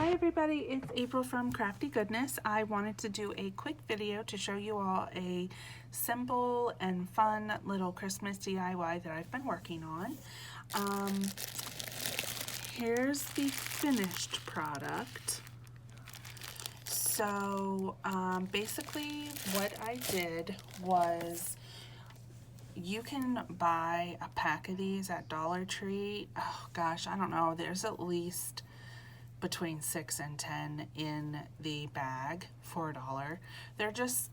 Hi everybody, it's April from Crafty Goodness. I wanted to do a quick video to show you all a simple and fun little Christmas DIY that I've been working on. Here's the finished product. So basically what I did was, you can buy a pack of these at Dollar Tree. Oh gosh, I don't know, there's at least between 6 and 10 in the bag for $1. They're just,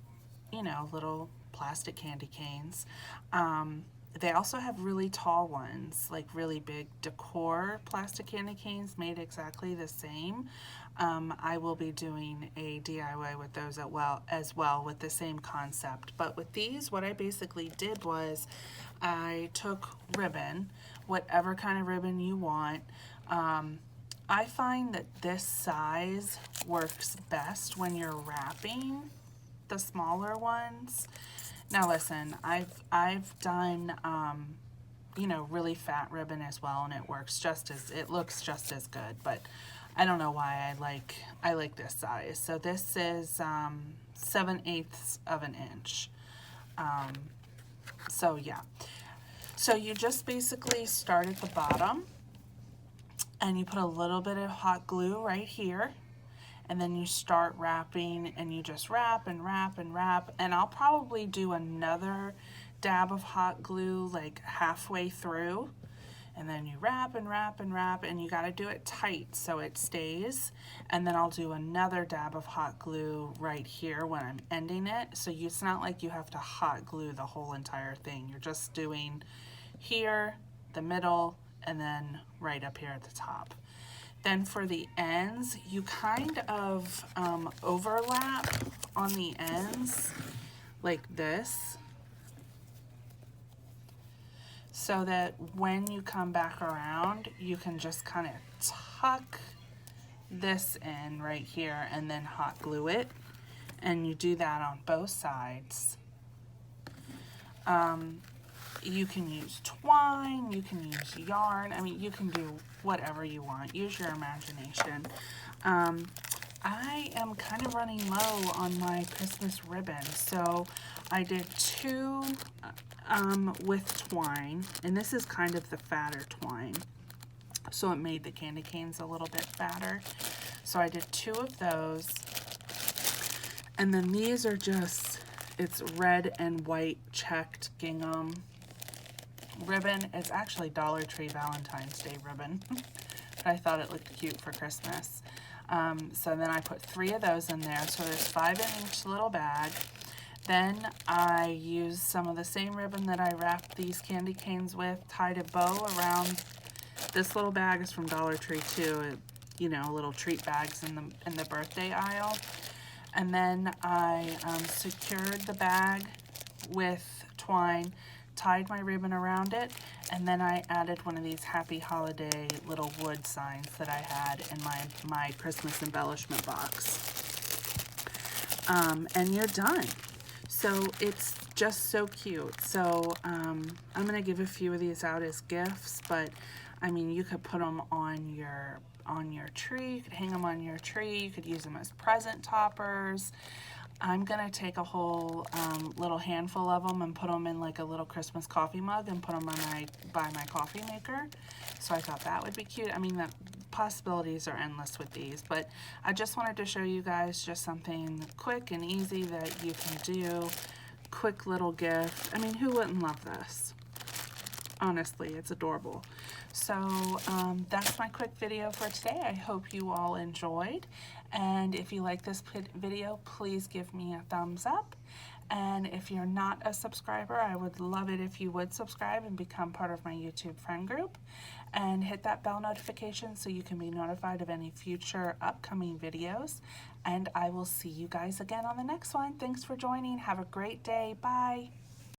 you know, little plastic candy canes. They also have really tall ones, like really big decor plastic candy canes made exactly the same. I will be doing a DIY with those as well with the same concept. But with these, what I basically did was I took ribbon, whatever kind of ribbon you want. I find that this size works best when you're wrapping the smaller ones. Now listen, I've done you know, really fat ribbon as well, and it looks just as good, but I don't know why I like this size. So this is 7/8 of an inch. So yeah. So you just basically start at the bottom, and you put a little bit of hot glue right here, and then you start wrapping, and you just wrap and wrap and wrap, and I'll probably do another dab of hot glue like halfway through, and then you wrap and wrap and wrap, and you got to do it tight so it stays, and then I'll do another dab of hot glue right here when I'm ending it. So it's not like you have to hot glue the whole entire thing. You're just doing here, the middle, and then right up here at the top. Then for the ends, you kind of overlap on the ends like this, so that when you come back around, you can just kind of tuck this in right here and then hot glue it. And you do that on both sides. You can use twine, you can use yarn, I mean, you can do whatever you want. Use your imagination. I am kind of running low on my Christmas ribbon, so I did 2 with twine, and this is kind of the fatter twine, so it made the candy canes a little bit fatter. So I did 2 of those, and then these are just, it's red and white checked gingham ribbon. It's actually Dollar Tree Valentine's Day ribbon, but I thought it looked cute for Christmas. So then I put 3 of those in there, so there's 5 in each little bag. Then I used some of the same ribbon that I wrapped these candy canes with, tied a bow around. This little bag is from Dollar Tree too, you know, little treat bags in the birthday aisle. And then I secured the bag with twine, tied my ribbon around it, and then I added one of these happy holiday little wood signs that I had in my Christmas embellishment box. And you're done. So it's just so cute. So I'm gonna give a few of these out as gifts, but I mean, you could put them on your tree, you could hang them on your tree, you could use them as present toppers. I'm gonna take a whole little handful of them and put them in like a little Christmas coffee mug and put them by my coffee maker. So I thought that would be cute. I mean, the possibilities are endless with these, but I just wanted to show you guys just something quick and easy that you can do. Quick little gift. I mean, who wouldn't love this? Honestly, it's adorable. So that's my quick video for today. I hope you all enjoyed. And if you like this video, please give me a thumbs up. And if you're not a subscriber, I would love it if you would subscribe and become part of my YouTube friend group. And hit that bell notification so you can be notified of any future upcoming videos. And I will see you guys again on the next one. Thanks for joining. Have a great day. Bye.